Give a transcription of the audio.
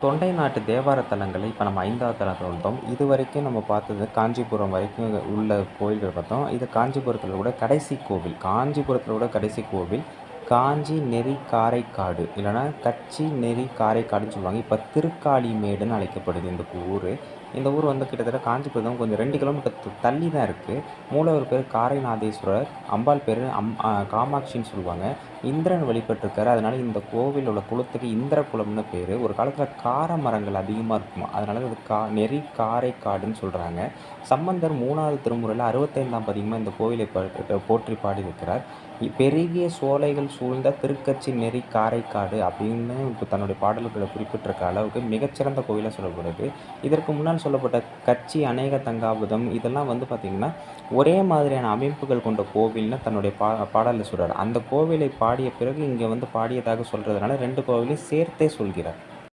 தொண்டை நாட்டு தேவார தலங்களை இப்போ நம்ம 5வது தலத்துல வந்தோம். இதுவரைக்கும் நம்ம பார்த்தது காஞ்சிபுரம் வரைக்கும் உள்ள கோயில்கள் பார்த்தோம். இது காஞ்சிபுரத்தில் கூட கடைசி கோவில். காஞ்சிபுரத்தில் கூட கடைசி கோவில் காஞ்சி நெறி காரைக்காடு, இல்லைன்னா கச்சி நெறி காரைக்காடுன்னு சொல்லுவாங்க. இப்போ திருக்காளிமேடுன்னு அழைக்கப்படுது இந்த ஊர். இந்த ஊர் வந்து கிட்டத்தட்ட காஞ்சிபுரம் கொஞ்சம் 2 கிலோமீட்டர் தள்ளி தான் இருக்குது. மூலவர் பேர் காரைநாதேஸ்வரர், அம்பாள் பேர் காமாட்சின்னு சொல்லுவாங்க. இந்திரன் வழிபட்டிருக்காரு. அதனால இந்த கோவில் உள்ள குளத்துக்கு இந்திர குளம்னு பேர். ஒரு காலத்தில் கார மரங்கள் அதிகமாக இருக்குமா, அதனால அது நெறி காரைக்காடுன்னு சொல்கிறாங்க. சம்பந்தர் 3வது திருமுறையில் 65ஆம் பதிகமாக இந்த கோவிலை போற்றி பாடி வைக்கிறார். பெருகிய சோலைகள் சூழ்ந்த திருக்கச்சி நெறி காரைக்காடு அப்படின்னு இப்போ தன்னுடைய பாடல்களை குறிப்பிட்டிருக்க அளவுக்கு மிகச்சிறந்த கோவிலாக சொல்லப்படுது. இதற்கு முன்னால் சொல்லப்பட்ட கச்சி அநேக தங்காபுதம் இதெல்லாம் வந்து பார்த்திங்கன்னா ஒரே மாதிரியான அமைப்புகள் கொண்ட கோவில்னு தன்னுடைய பாடலில் சொல்கிறார். அந்த கோவிலை பாடிய பிறகு இங்கே வந்து பாடியதாக சொல்கிறதுனால 2 கோவிலையும் சேர்த்தே சொல்கிறார்.